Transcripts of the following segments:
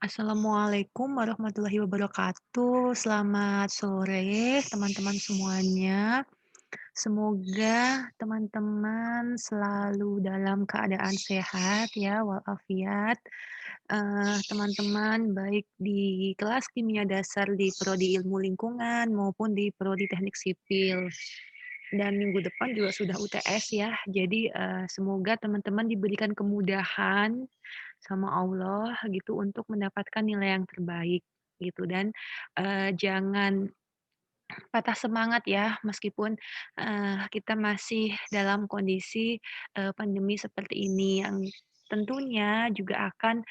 Assalamualaikum warahmatullahi wabarakatuh. Selamat sore teman-teman semuanya. Semoga teman-teman selalu dalam keadaan sehat ya walafiat. Teman-teman baik di kelas kimia dasar di prodi ilmu lingkungan maupun di prodi teknik sipil. Dan minggu depan juga sudah UTS ya. Jadi, semoga teman-teman diberikan kemudahan sama Allah gitu untuk mendapatkan nilai yang terbaik gitu dan, jangan patah semangat ya meskipun, kita masih dalam kondisi, pandemi seperti ini yang tentunya juga akan,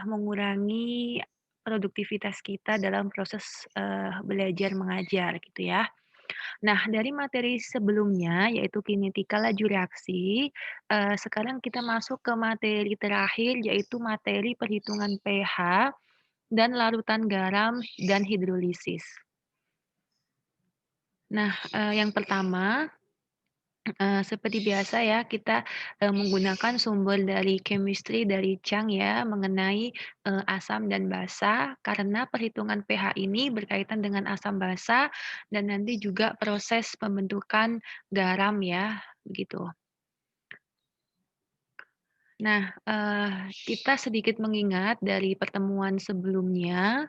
mengurangi produktivitas kita dalam proses, belajar mengajar gitu ya. Nah, dari materi sebelumnya, yaitu kinetika laju reaksi, sekarang kita masuk ke materi terakhir, yaitu materi perhitungan pH dan larutan garam dan hidrolisis. Nah, yang pertama, seperti biasa ya, kita, menggunakan sumber dari chemistry dari Chang ya, mengenai, asam dan basa, karena perhitungan pH ini berkaitan dengan asam basa dan nanti juga proses pembentukan garam ya, begitu. Nah, kita sedikit mengingat dari pertemuan sebelumnya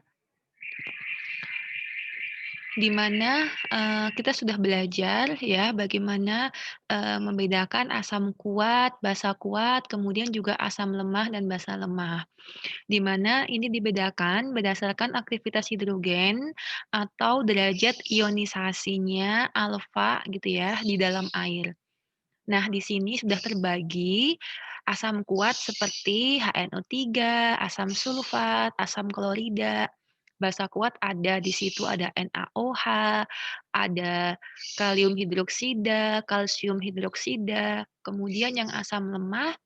di mana, kita sudah belajar ya bagaimana, membedakan asam kuat, basa kuat, kemudian juga asam lemah dan basa lemah. Di mana ini dibedakan berdasarkan aktivitas hidrogen atau derajat ionisasinya alfa gitu ya di dalam air. Nah, di sini sudah terbagi asam kuat seperti HNO3, asam sulfat, asam klorida. Basa kuat ada di situ ada NaOH, ada kalium hidroksida, kalsium hidroksida. Kemudian yang asam lemah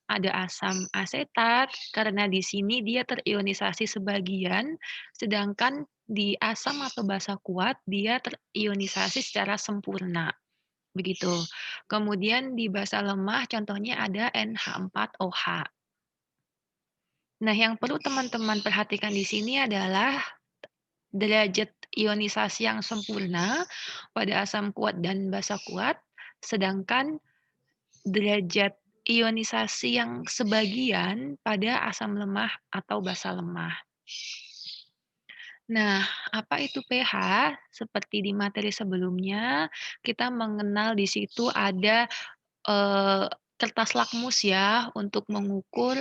ada asam asetat karena di sini dia terionisasi sebagian, sedangkan di asam atau basa kuat dia terionisasi secara sempurna. Begitu. Kemudian di basa lemah contohnya ada NH4OH. Nah, yang perlu teman-teman perhatikan di sini adalah derajat ionisasi yang sempurna pada asam kuat dan basa kuat, sedangkan derajat ionisasi yang sebagian pada asam lemah atau basa lemah. Nah, apa itu pH? Seperti di materi sebelumnya, kita mengenal di situ ada kertas lakmus ya, untuk mengukur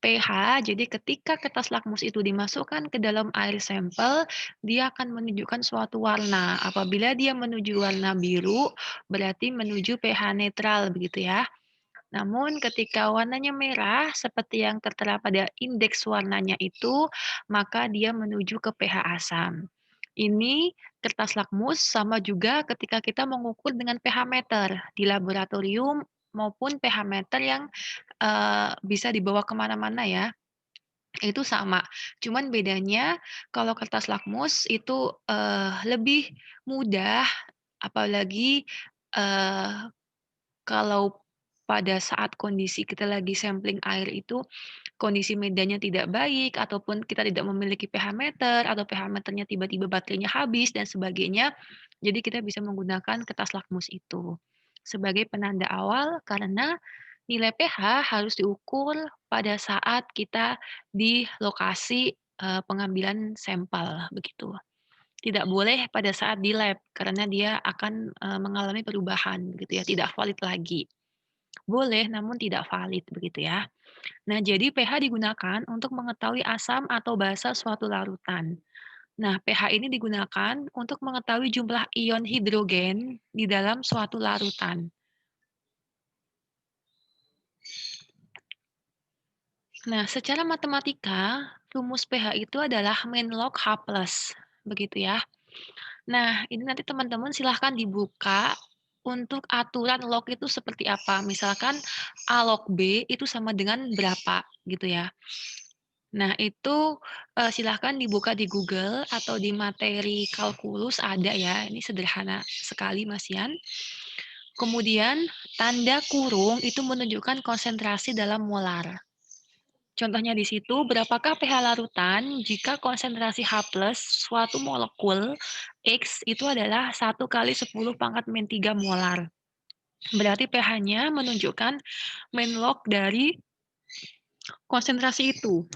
pH. Jadi ketika kertas lakmus itu dimasukkan ke dalam air sampel, dia akan menunjukkan suatu warna. Apabila dia menuju warna biru, berarti menuju pH netral, begitu ya. Namun ketika warnanya merah, seperti yang tertera pada indeks warnanya itu, maka dia menuju ke pH asam. Ini kertas lakmus sama juga ketika kita mengukur dengan pH meter di laboratorium maupun pH meter yang, bisa dibawa kemana mana ya, itu sama. Cuman bedanya kalau kertas lakmus itu, lebih mudah, apalagi, eee, kalau pada saat kondisi kita lagi sampling air itu, kondisi medannya tidak baik, ataupun kita tidak memiliki pH meter, atau pH meternya tiba-tiba baterainya habis, dan sebagainya. Jadi kita bisa menggunakan kertas lakmus itu sebagai penanda awal, karena nilai pH harus diukur pada saat kita di lokasi, pengambilan sampel, begitu. Tidak boleh pada saat di lab, karena dia akan, mengalami perubahan, gitu ya, tidak valid lagi. Boleh, namun tidak valid, begitu ya. Nah, jadi pH digunakan untuk mengetahui asam atau basa suatu larutan. Nah, pH ini digunakan untuk mengetahui jumlah ion hidrogen di dalam suatu larutan. Nah, secara matematika, rumus pH itu adalah min log H plus, begitu ya. Nah, ini nanti teman-teman silahkan dibuka untuk aturan log itu seperti apa. Misalkan A log B itu sama dengan berapa, gitu ya. Nah, itu, silahkan dibuka di Google atau di materi kalkulus ada ya, ini sederhana sekali Mas Yan. Kemudian tanda kurung itu menunjukkan konsentrasi dalam molar. Contohnya di situ, berapakah pH larutan jika konsentrasi H+ suatu molekul X itu adalah 1 kali 10⁻³ molar. Berarti pH-nya menunjukkan main log dari konsentrasi itu,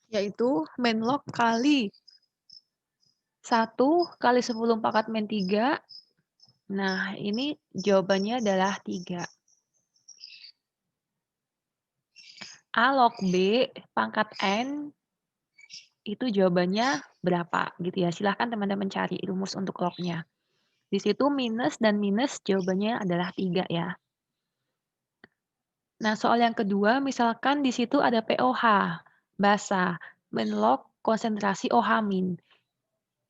yaitu main log kali 1 kali 10⁻³. Nah, ini jawabannya adalah 3. A log B pangkat N itu jawabannya berapa gitu ya. Silahkan teman-teman cari rumus untuk lognya. Di situ minus dan minus jawabannya adalah 3 ya. Nah, soal yang kedua, misalkan di situ ada POH, basa, menlog konsentrasi OH-.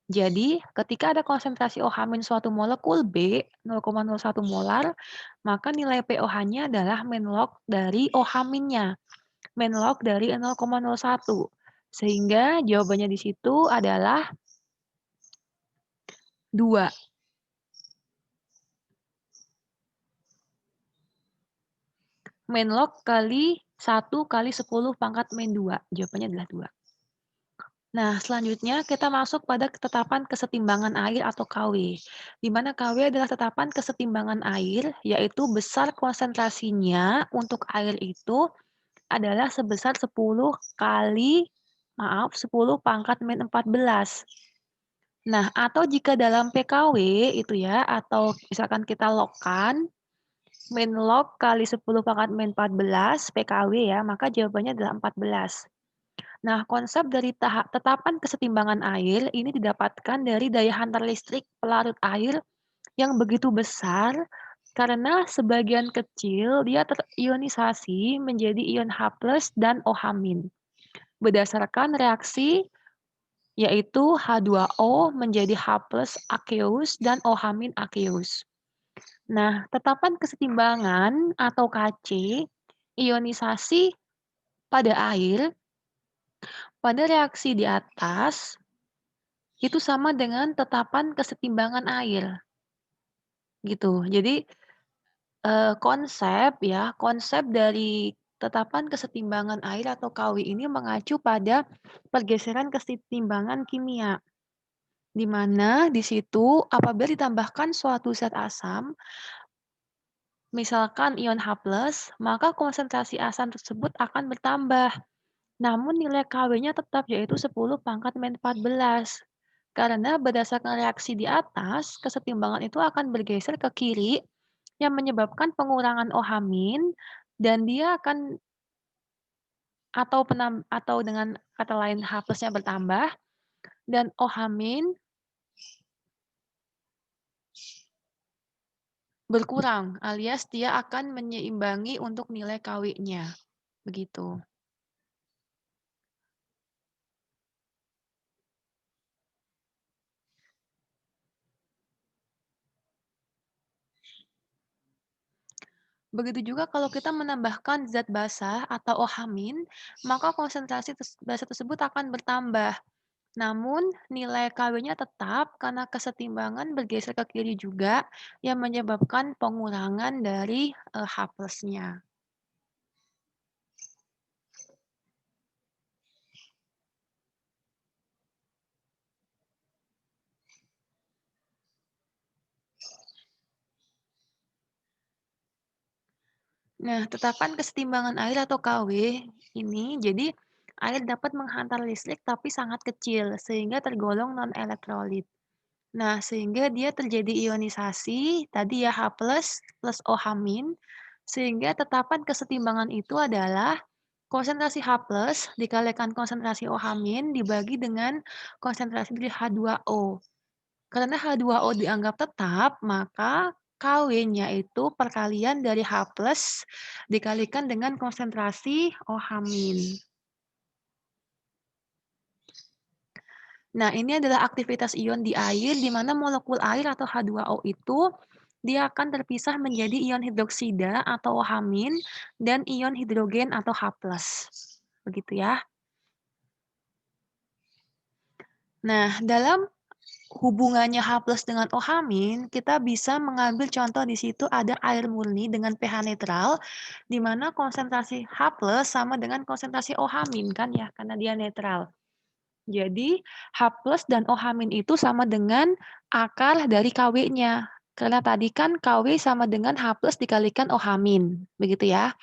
Jadi, ketika ada konsentrasi OH- suatu molekul B, 0,01 molar, maka nilai POH-nya adalah menlog dari OH-nya, menlog dari 0,01. Sehingga jawabannya di situ adalah 2. Menlog kali 1 kali 10⁻². Jawabannya adalah 2. Nah, selanjutnya kita masuk pada ketetapan kesetimbangan air atau KW, di mana KW adalah tetapan kesetimbangan air, yaitu besar konsentrasinya untuk air itu adalah sebesar 10 Nah, atau jika dalam PKW itu ya, atau misalkan kita logkan, min log kali 10⁻14 PKW ya, maka jawabannya adalah 14. Nah, konsep dari tetapan kesetimbangan air ini didapatkan dari daya hantar listrik pelarut air yang begitu besar karena sebagian kecil dia terionisasi menjadi ion H+ dan OH- berdasarkan reaksi yaitu H2O menjadi H+ aqueous dan OH- aqueous. Nah, tetapan kesetimbangan atau KC ionisasi pada air pada reaksi di atas itu sama dengan tetapan kesetimbangan air, gitu. Jadi, konsep dari tetapan kesetimbangan air atau KW ini mengacu pada pergeseran kesetimbangan kimia, di mana di situ apabila ditambahkan suatu zat asam, misalkan ion H+, maka konsentrasi asam tersebut akan bertambah. Namun nilai KW-nya tetap yaitu 10⁻14. Karena berdasarkan reaksi di atas, kesetimbangan itu akan bergeser ke kiri yang menyebabkan pengurangan OH- dan dia akan atau dengan kata lain H+-nya bertambah dan OH- berkurang alias dia akan menyeimbangi untuk nilai KW-nya. Begitu. Begitu juga kalau kita menambahkan zat basa atau OH-, maka konsentrasi basa tersebut akan bertambah. Namun nilai KW-nya tetap karena kesetimbangan bergeser ke kiri juga yang menyebabkan pengurangan dari H+-nya. Nah, tetapan kesetimbangan air atau KW ini jadi air dapat menghantar listrik tapi sangat kecil sehingga tergolong non-elektrolit. Nah, sehingga dia terjadi ionisasi, tadi ya H+ plus OH-, sehingga tetapan kesetimbangan itu adalah konsentrasi H+ dikalikan konsentrasi OH- dibagi dengan konsentrasi dari H2O. Karena H2O dianggap tetap, maka KW-nya itu perkalian dari H+ dikalikan dengan konsentrasi OH-. Nah, ini adalah aktivitas ion di air, di mana molekul air atau H2O itu dia akan terpisah menjadi ion hidroksida atau OH- dan ion hidrogen atau H+. Begitu ya. Nah, dalam hubungannya H+ dengan OH-, kita bisa mengambil contoh di situ ada air murni dengan pH netral, di mana konsentrasi H+ sama dengan konsentrasi OH- kan ya, karena dia netral. Jadi H+ dan OH- itu sama dengan akar dari Kw-nya. Karena tadi kan Kw sama dengan H+ dikalikan OH-, begitu ya.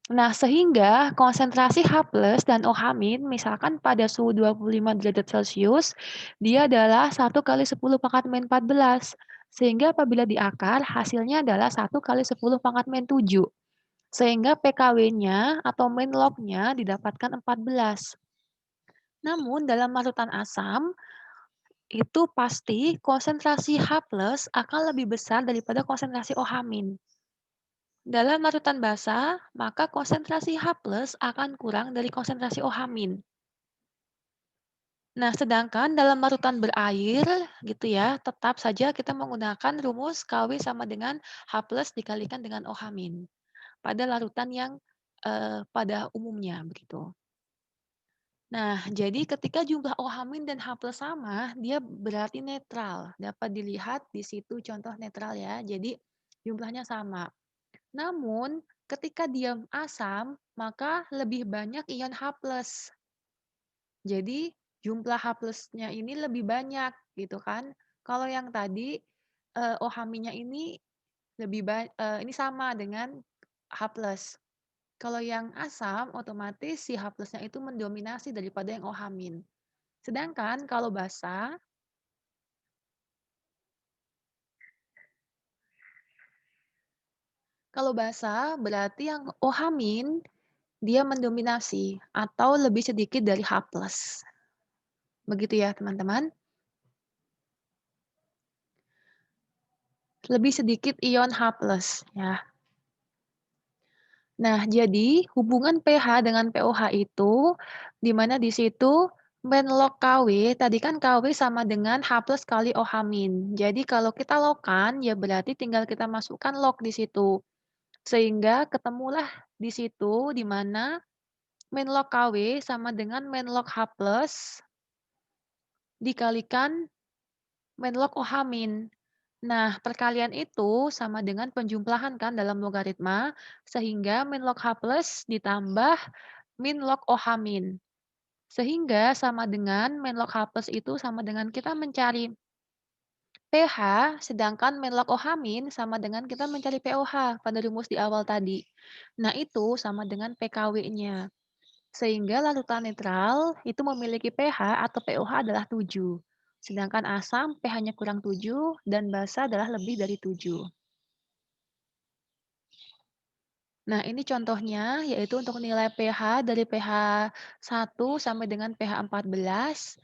Nah, sehingga konsentrasi H+ dan OH- misalkan pada suhu 25 derajat Celcius, dia adalah 1 kali 10 pangkat min 14. Sehingga apabila diakar, hasilnya adalah 1 kali 10 pangkat min 7. Sehingga PKW-nya atau min log-nya didapatkan 14. Namun dalam larutan asam, itu pasti konsentrasi H+ akan lebih besar daripada konsentrasi OH-. Dalam larutan basah, maka konsentrasi H+ akan kurang dari konsentrasi OH-. Nah, sedangkan dalam larutan berair, gitu ya, tetap saja kita menggunakan rumus Kw sama dengan H+ dikalikan dengan OH- pada larutan yang pada umumnya, begitu. Nah, jadi ketika jumlah OH- dan H+ sama, dia berarti netral. Dapat dilihat di situ contoh netral ya. Jadi jumlahnya sama. Namun, ketika dia asam, maka lebih banyak ion H+. Jadi jumlah H+-nya ini lebih banyak gitu kan. Kalau yang tadi OH-nya ini ini sama dengan H+. Kalau yang asam otomatis si H+-nya itu mendominasi daripada yang OH-. Sedangkan kalau basa berarti yang OH- dia mendominasi atau lebih sedikit dari H+. Begitu ya, teman-teman. Lebih sedikit ion H+ ya. Nah, jadi hubungan pH dengan pOH itu di mana di situ log Kw, tadi kan Kw sama dengan H+ kali OH-. Jadi kalau kita logkan ya berarti tinggal kita masukkan log di situ. Sehingga ketemulah di situ di mana log Kw sama dengan log H+ dikalikan log OH-. Nah, perkalian itu sama dengan penjumlahan kan dalam logaritma, sehingga log H+ ditambah log OH-. Sehingga sama dengan log H+ itu sama dengan kita mencari pH, sedangkan log OH- sama dengan kita mencari pOH pada rumus di awal tadi. Nah, itu sama dengan PKW-nya. Sehingga larutan netral itu memiliki pH atau pOH adalah 7. Sedangkan asam pH-nya kurang 7 dan basa adalah lebih dari 7. Nah, ini contohnya yaitu untuk nilai pH dari pH 1 sampai dengan pH 14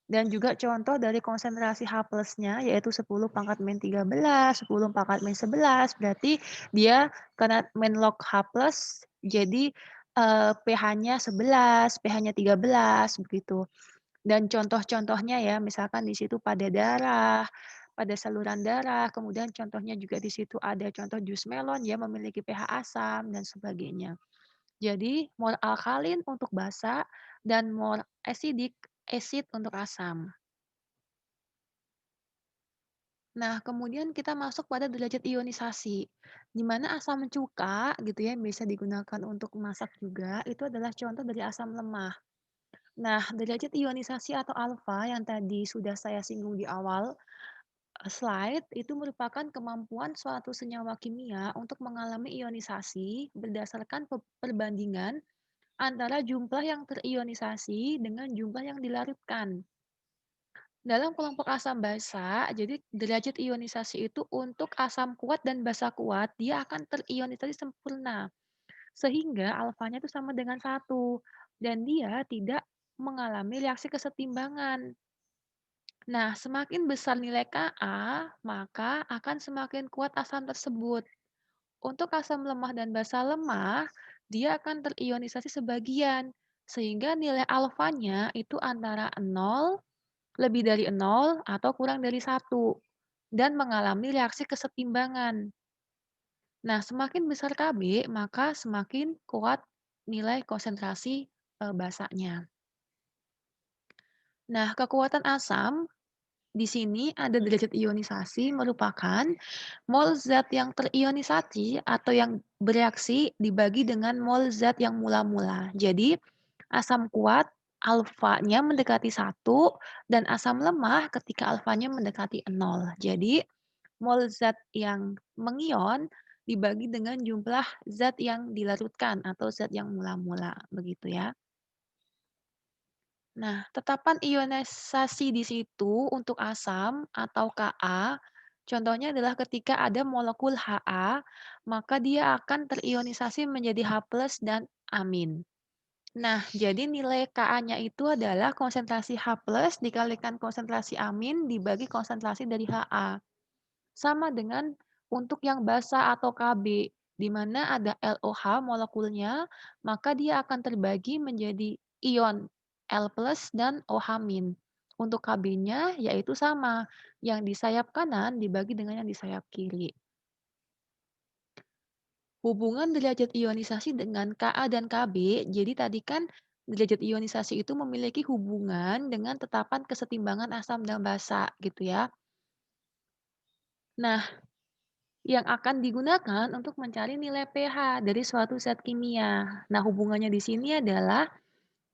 dan juga contoh dari konsentrasi H+-nya yaitu 10 pangkat min 13, 10 pangkat min 11, berarti dia karena log H+, jadi pH-nya 11, pH-nya 13, begitu. Dan contoh-contohnya ya, misalkan di situ pada darah, pada saluran darah, kemudian contohnya juga di situ ada contoh jus melon ya memiliki pH asam dan sebagainya. Jadi mol alkalin untuk basa dan mol acid untuk asam. Nah, kemudian kita masuk pada derajat ionisasi, di mana asam cuka gitu ya bisa digunakan untuk masak juga, itu adalah contoh dari asam lemah. Nah, derajat ionisasi atau alfa yang tadi sudah saya singgung di awal slide, itu merupakan kemampuan suatu senyawa kimia untuk mengalami ionisasi berdasarkan perbandingan antara jumlah yang terionisasi dengan jumlah yang dilarutkan. Dalam kelompok asam basa, jadi derajat ionisasi itu untuk asam kuat dan basa kuat, dia akan terionisasi sempurna. Sehingga alfanya itu sama dengan 1. Dan dia tidak mengalami reaksi kesetimbangan. Nah, semakin besar nilai Ka, maka akan semakin kuat asam tersebut. Untuk asam lemah dan basa lemah, dia akan terionisasi sebagian. Sehingga nilai alfanya itu antara 0, lebih dari 0, atau kurang dari 1. Dan mengalami reaksi kesetimbangan. Nah, semakin besar Kb, maka semakin kuat nilai konsentrasi basanya. Nah, kekuatan asam di sini ada derajat ionisasi merupakan mol zat yang terionisasi atau yang bereaksi dibagi dengan mol zat yang mula-mula. Jadi, asam kuat alfanya mendekati 1 dan asam lemah ketika alfanya mendekati 0. Jadi, mol zat yang mengion dibagi dengan jumlah zat yang dilarutkan atau zat yang mula-mula, begitu ya. Nah, tetapan ionisasi di situ untuk asam atau Ka, contohnya adalah ketika ada molekul Ha, maka dia akan terionisasi menjadi H+ dan amin. Nah, jadi nilai Ka-nya itu adalah konsentrasi H+ dikalikan konsentrasi amin dibagi konsentrasi dari Ha. Sama dengan untuk yang basa atau Kb, di mana ada LOH molekulnya, maka dia akan terbagi menjadi ion L+ dan OH-. Untuk Kb-nya yaitu sama, yang di sayap kanan dibagi dengan yang di sayap kiri. Hubungan derajat ionisasi dengan Ka dan Kb, jadi tadi kan derajat ionisasi itu memiliki hubungan dengan tetapan kesetimbangan asam dan basa gitu ya. Nah, yang akan digunakan untuk mencari nilai pH dari suatu zat kimia. Nah, hubungannya di sini adalah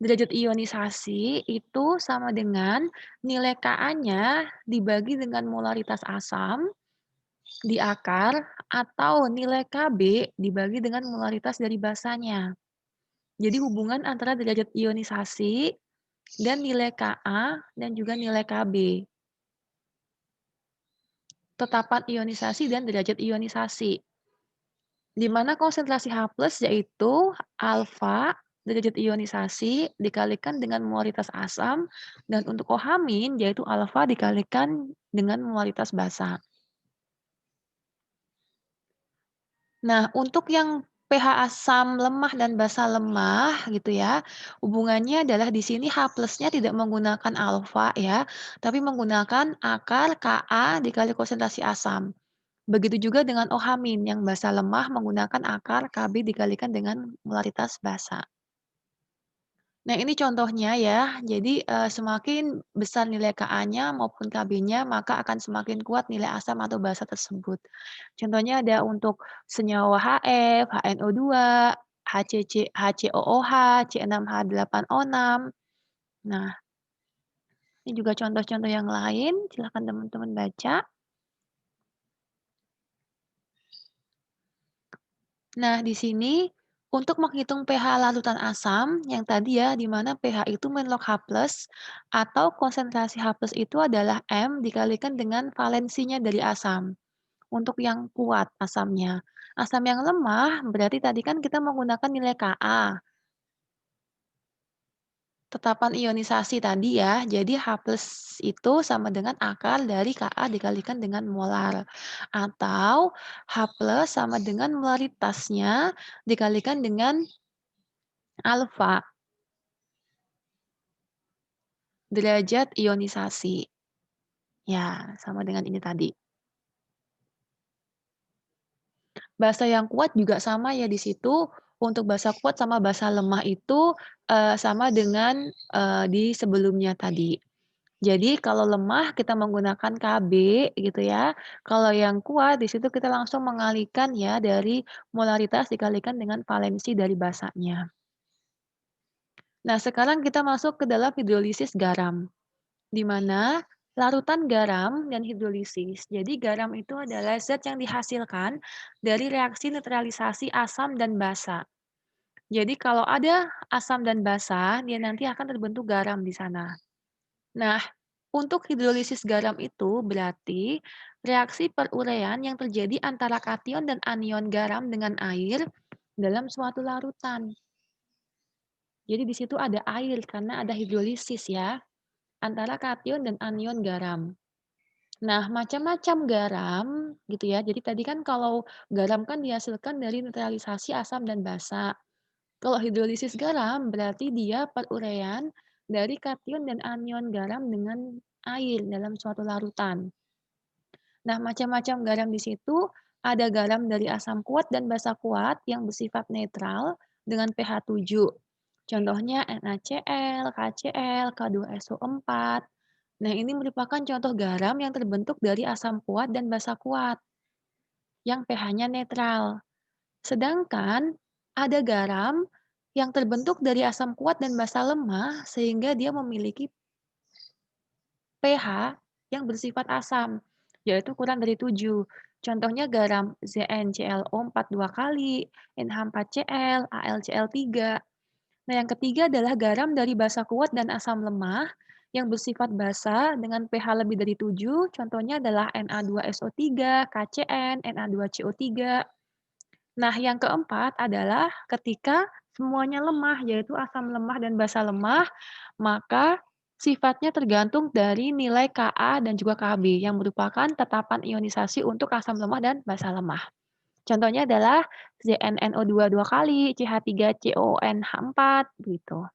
derajat ionisasi itu sama dengan nilai Ka-nya dibagi dengan molaritas asam di akar atau nilai Kb dibagi dengan molaritas dari basanya. Jadi hubungan antara derajat ionisasi dan nilai Ka dan juga nilai Kb. Tetapan ionisasi dan derajat ionisasi. Di mana konsentrasi H+ yaitu alfa derajat ionisasi dikalikan dengan molaritas asam dan untuk OH- yaitu alfa dikalikan dengan molaritas basa. Nah, untuk yang pH asam lemah dan basa lemah gitu ya, hubungannya adalah di sini H+-nya tidak menggunakan alfa ya, tapi menggunakan akar Ka dikali konsentrasi asam. Begitu juga dengan OH- yang basa lemah menggunakan akar Kb dikalikan dengan molaritas basa. Nah, ini contohnya ya. Jadi, semakin besar nilai Ka-nya maupun Kb-nya, maka akan semakin kuat nilai asam atau basa tersebut. Contohnya ada untuk senyawa Hf, HNO2, HCOOH, C6H8O6. Nah, ini juga contoh-contoh yang lain, silakan teman-teman baca. Nah, di sini untuk menghitung pH larutan asam yang tadi ya, di mana pH itu menlog H+, atau konsentrasi H+ itu adalah M dikalikan dengan valensinya dari asam. Untuk yang kuat asamnya. Asam yang lemah berarti tadi kan kita menggunakan nilai Ka. Tetapan ionisasi tadi ya, jadi H+ itu sama dengan akar dari Ka dikalikan dengan molar. Atau H+ sama dengan molaritasnya dikalikan dengan alfa, derajat ionisasi. Ya, sama dengan ini tadi. Basa yang kuat juga sama ya di situ, untuk basa kuat sama basa lemah itu, sama dengan, di sebelumnya tadi. Jadi kalau lemah kita menggunakan Kb gitu ya, kalau yang kuat di situ kita langsung mengalihkan ya dari molaritas dikalikan dengan valensi dari basanya. Nah sekarang kita masuk ke dalam hidrolisis garam, di mana larutan garam dan hidrolisis. Jadi garam itu adalah zat yang dihasilkan dari reaksi neutralisasi asam dan basa. Jadi kalau ada asam dan basa, dia nanti akan terbentuk garam di sana. Nah, untuk hidrolisis garam itu berarti reaksi perurean yang terjadi antara kation dan anion garam dengan air dalam suatu larutan. Jadi di situ ada air karena ada hidrolisis ya, antara kation dan anion garam. Nah, macam-macam garam gitu ya. Jadi tadi kan kalau garam kan dihasilkan dari neutralisasi asam dan basa. Kalau hidrolisis garam berarti dia perurean dari kation dan anion garam dengan air dalam suatu larutan. Nah, macam-macam garam di situ ada garam dari asam kuat dan basa kuat yang bersifat netral dengan pH 7. Contohnya NaCl, KCl, K2SO4. Nah, ini merupakan contoh garam yang terbentuk dari asam kuat dan basa kuat yang pH-nya netral. Sedangkan ada garam yang terbentuk dari asam kuat dan basa lemah sehingga dia memiliki pH yang bersifat asam, yaitu kurang dari 7. Contohnya garam ZnClO4 2 kali, NH4Cl, AlCl3. Nah, yang ketiga adalah garam dari basa kuat dan asam lemah yang bersifat basa dengan pH lebih dari 7. Contohnya adalah Na2SO3, KCN, Na2CO3. Nah, yang keempat adalah ketika semuanya lemah, yaitu asam lemah dan basa lemah, maka sifatnya tergantung dari nilai Ka dan juga Kb yang merupakan tetapan ionisasi untuk asam lemah dan basa lemah. Contohnya adalah ZnNO2 2 kali, CH3CONH4 gitu.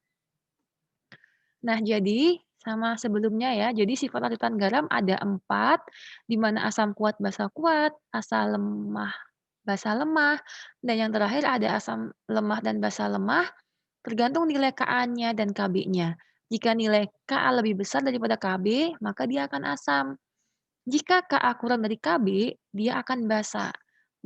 Nah, jadi sama sebelumnya ya, jadi sifat larutan garam ada 4, di mana asam kuat, basa kuat, asam lemah, basa lemah, dan yang terakhir ada asam lemah dan basa lemah, tergantung nilai Ka-nya dan Kb-nya. Jika nilai Ka lebih besar daripada Kb, maka dia akan asam. Jika Ka kurang dari Kb, dia akan basa.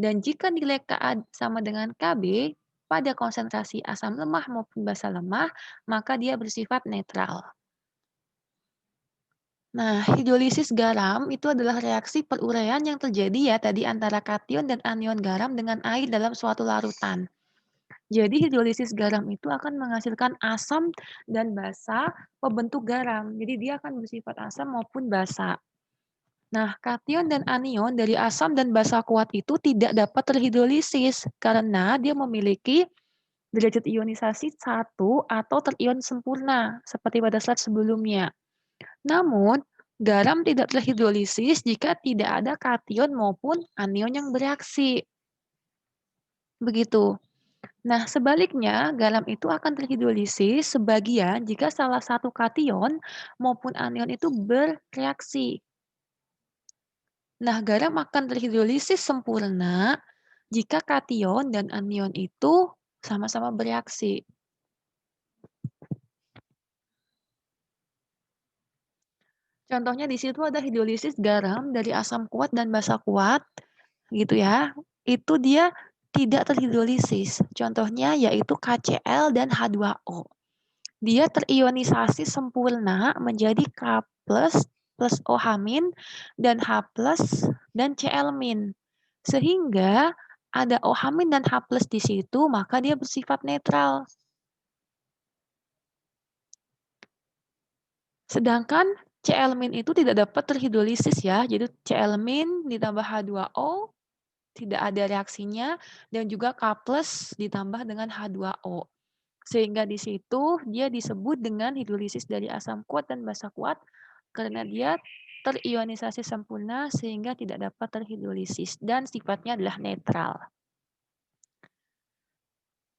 Dan jika nilai Ka sama dengan Kb, pada konsentrasi asam lemah maupun basa lemah, maka dia bersifat netral. Nah, hidrolisis garam itu adalah reaksi peruraian yang terjadi ya tadi antara kation dan anion garam dengan air dalam suatu larutan. Jadi hidrolisis garam itu akan menghasilkan asam dan basa pembentuk garam. Jadi dia akan bersifat asam maupun basa. Nah, kation dan anion dari asam dan basa kuat itu tidak dapat terhidrolisis karena dia memiliki derajat ionisasi 1 atau terion sempurna seperti pada slide sebelumnya. Namun, garam tidak terhidrolisis jika tidak ada kation maupun anion yang bereaksi. Begitu. Nah, sebaliknya, garam itu akan terhidrolisis sebagian jika salah satu kation maupun anion itu bereaksi. Nah, garam akan terhidrolisis sempurna jika kation dan anion itu sama-sama bereaksi. Contohnya di situ ada hidrolisis garam dari asam kuat dan basa kuat, gitu ya. Itu dia tidak terhidrolisis. Contohnya yaitu KCl dan H2O. Dia terionisasi sempurna menjadi K plus OH- dan H dan Cl-. Sehingga ada OH- dan H+ di situ, maka dia bersifat netral. Sedangkan Cl- itu tidak dapat terhidrolisis ya. Jadi Cl- ditambah H2O tidak ada reaksinya dan juga K+ ditambah dengan H2O. Sehingga di situ dia disebut dengan hidrolisis dari asam kuat dan basa kuat karena dia terionisasi sempurna sehingga tidak dapat terhidrolisis dan sifatnya adalah netral.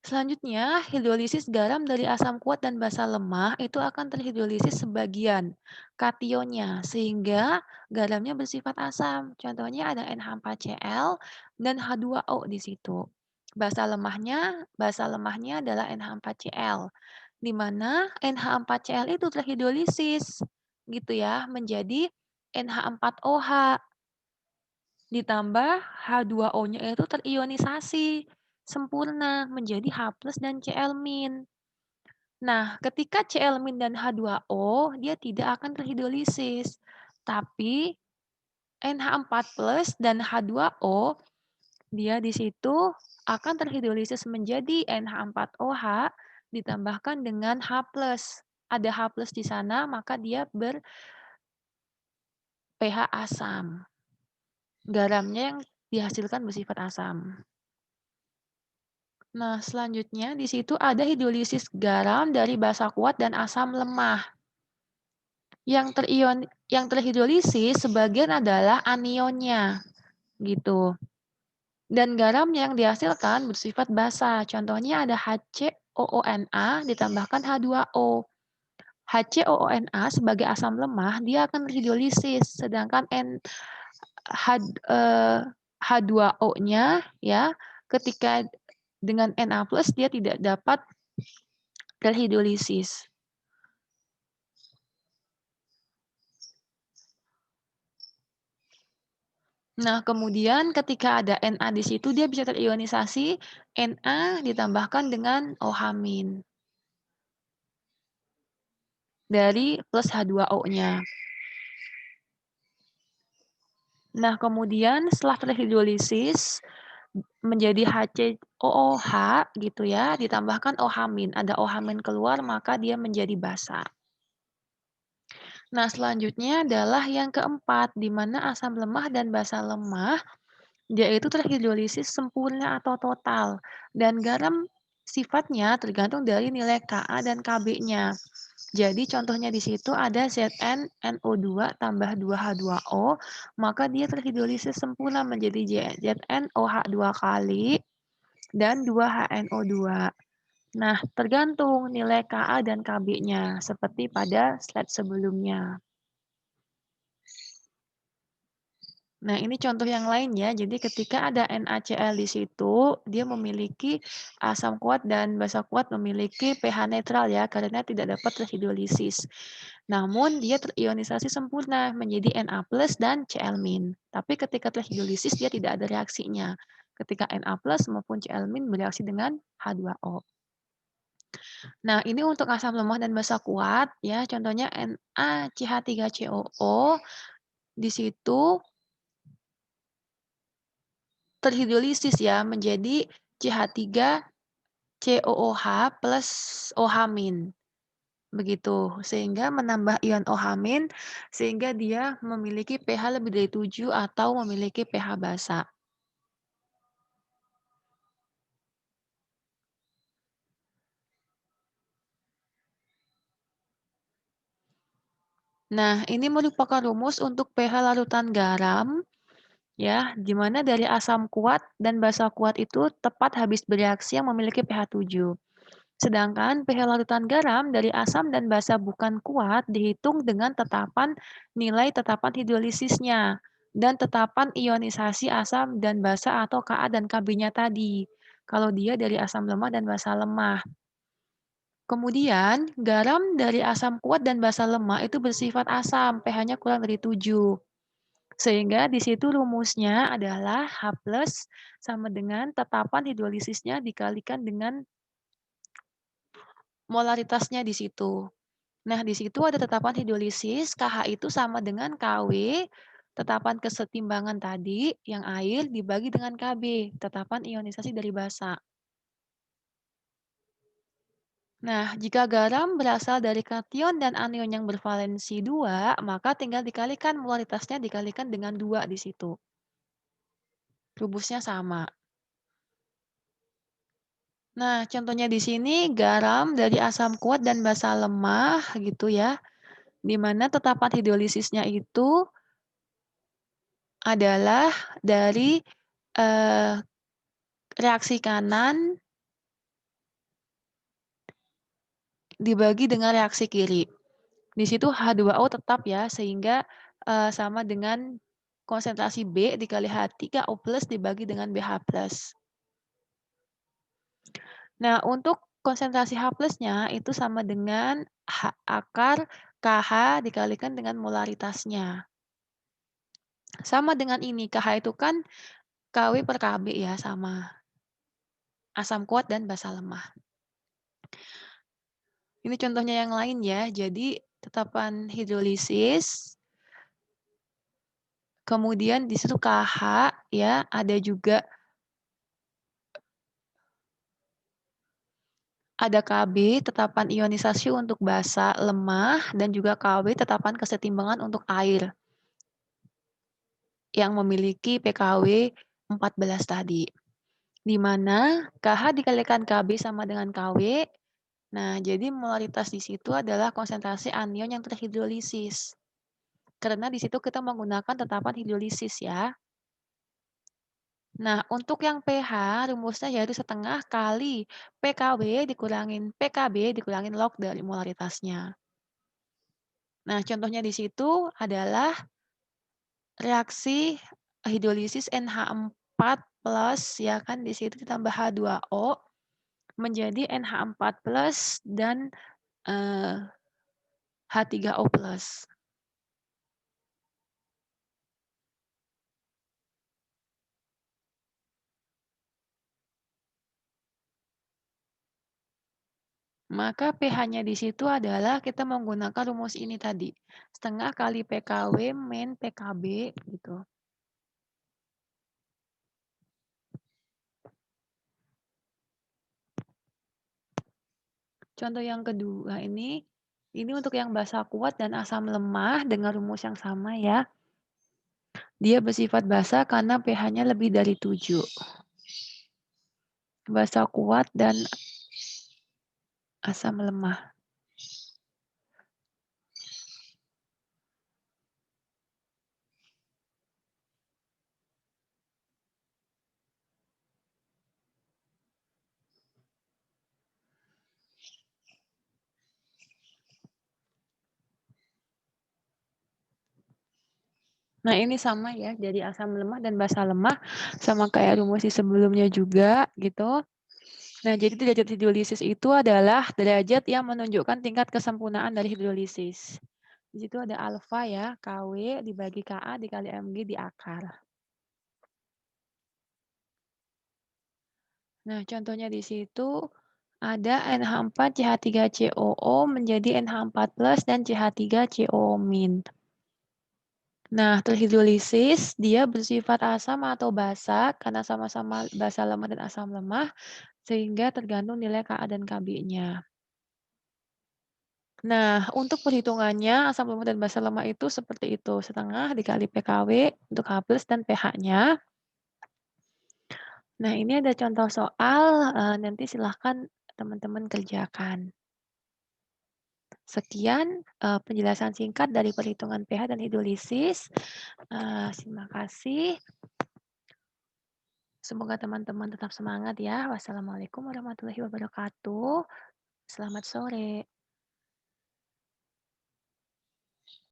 Selanjutnya, hidrolisis garam dari asam kuat dan basa lemah itu akan terhidrolisis sebagian kationnya sehingga garamnya bersifat asam. Contohnya ada NH4Cl dan H2O di situ. Basa lemahnya adalah NH4Cl, di mana NH4Cl itu terhidrolisis gitu ya menjadi NH4OH ditambah H2O-nya itu terionisasi sempurna menjadi H+ dan Cl-. Nah, ketika Cl- dan H2O dia tidak akan terhidrolisis, tapi NH4+ dan H2O dia di situ akan terhidrolisis menjadi NH4OH ditambahkan dengan H+. Ada H+ di sana, maka dia ber-pH asam. Garamnya yang dihasilkan bersifat asam. Nah, selanjutnya di situ ada hidrolisis garam dari basa kuat dan asam lemah. Yang terhidrolisis sebagian adalah anionnya, gitu. Dan garam yang dihasilkan bersifat basa. Contohnya ada HCOONA ditambahkan H2O. HCOONA sebagai asam lemah dia akan terhidrolisis, sedangkan H2O-nya ya ketika dengan Na+ dia tidak dapat terhidrolisis. Nah, kemudian ketika ada Na di situ dia bisa terionisasi, Na ditambahkan dengan OH- dari plus H2O-nya. Nah, kemudian setelah terhidrolisis menjadi HCOOH gitu ya, ditambahkan OH-, ada OH- keluar maka dia menjadi basa. Nah, selanjutnya adalah yang keempat, di mana asam lemah dan basa lemah dia itu terhidrolisis sempurna atau total, dan garam sifatnya tergantung dari nilai Ka dan Kb-nya. Jadi contohnya di situ ada ZnNO2 tambah 2H2O, maka dia terhidrolisis sempurna menjadi ZnOH 2 kali dan 2HNO2. Nah, tergantung nilai Ka dan Kb-nya, seperti pada slide sebelumnya. Nah, ini contoh yang lain ya. Jadi ketika ada NaCl di situ, dia memiliki asam kuat dan basa kuat memiliki pH netral ya, karena tidak dapat terhidrolisis. Namun dia terionisasi sempurna menjadi Na+ dan Cl-. Tapi ketika terhidrolisis dia tidak ada reaksinya. Ketika Na+ maupun Cl- bereaksi dengan H2O. Nah, ini untuk asam lemah dan basa kuat ya. Contohnya NaCH3COO di situ terhidrolisis ya menjadi CH3COOH plus OH-, begitu. Sehingga menambah ion OH- sehingga dia memiliki pH lebih dari 7 atau memiliki pH basa. Nah, ini merupakan rumus untuk pH larutan garam ya, di mana dari asam kuat dan basa kuat itu tepat habis bereaksi yang memiliki pH 7. Sedangkan pH larutan garam dari asam dan basa bukan kuat dihitung dengan tetapan nilai tetapan hidrolisisnya dan tetapan ionisasi asam dan basa atau Ka dan Kb-nya tadi. Kalau dia dari asam lemah dan basa lemah. Kemudian, garam dari asam kuat dan basa lemah itu bersifat asam, pH-nya kurang dari 7. Sehingga di situ rumusnya adalah H+ sama dengan tetapan hidrolisisnya dikalikan dengan molaritasnya di situ. Nah, di situ ada tetapan hidrolisis, KH itu sama dengan KW, tetapan kesetimbangan tadi, yang air dibagi dengan KB, tetapan ionisasi dari basa. Nah, jika garam berasal dari kation dan anion yang bervalensi 2, maka tinggal dikalikan molaritasnya dikalikan dengan 2 di situ. Rumusnya sama. Nah, contohnya di sini garam dari asam kuat dan basa lemah gitu ya, di mana tetapan hidrolisisnya itu adalah dari reaksi kanan dibagi dengan reaksi kiri. Di situ H2O tetap ya, sehingga sama dengan konsentrasi B dikali H3O plus dibagi dengan BH plus. Nah, untuk konsentrasi H plusnya itu sama dengan H akar KH dikalikan dengan molaritasnya. Sama dengan ini, KH itu kan KW per KB ya, sama. Asam kuat dan basa lemah. Ini contohnya yang lain ya, jadi tetapan hidrolisis, kemudian di situ KH ya, ada juga ada KB, tetapan ionisasi untuk basa lemah, dan juga KW, tetapan kesetimbangan untuk air yang memiliki PKW 14 tadi. Di mana KH dikalikan KB sama dengan KW. Nah, jadi molaritas di situ adalah konsentrasi anion yang terhidrolisis. Karena di situ kita menggunakan tetapan hidrolisis ya. Nah, untuk yang pH, rumusnya yaitu setengah kali PKW dikurangin PKB dikurangin log dari molaritasnya. Nah, contohnya di situ adalah reaksi hidrolisis NH4 plus ya kan di situ ditambah H2O menjadi NH4+ dan, eee, H3O+. Maka pH-nya di situ adalah kita menggunakan rumus ini tadi, setengah kali PKW min PKB gitu. Contoh yang kedua ini untuk yang basa kuat dan asam lemah dengan rumus yang sama ya. Dia bersifat basa karena pH-nya lebih dari 7. Basa kuat dan asam lemah. Nah, ini sama ya, jadi asam lemah dan basa lemah sama kayak rumus di sebelumnya juga gitu. Nah, jadi derajat hidrolisis itu adalah derajat yang menunjukkan tingkat kesempurnaan dari hidrolisis. Di situ ada alfa ya, Kw dibagi Ka dikali Mg di akar. Nah, contohnya di situ ada NH4CH3COO menjadi NH4+ dan CH3COO-. Nah, terhidrolisis dia bersifat asam atau basa karena sama-sama basa lemah dan asam lemah sehingga tergantung nilai Ka dan Kb-nya. Nah, untuk perhitungannya asam lemah dan basa lemah itu seperti itu, setengah dikali PKW untuk H+ dan pH-nya. Nah, ini ada contoh soal, nanti silahkan teman-teman kerjakan. Sekian, penjelasan singkat dari perhitungan pH dan hidrolisis. Terima kasih. Semoga teman-teman tetap semangat ya. Wassalamualaikum warahmatullahi wabarakatuh. Selamat sore.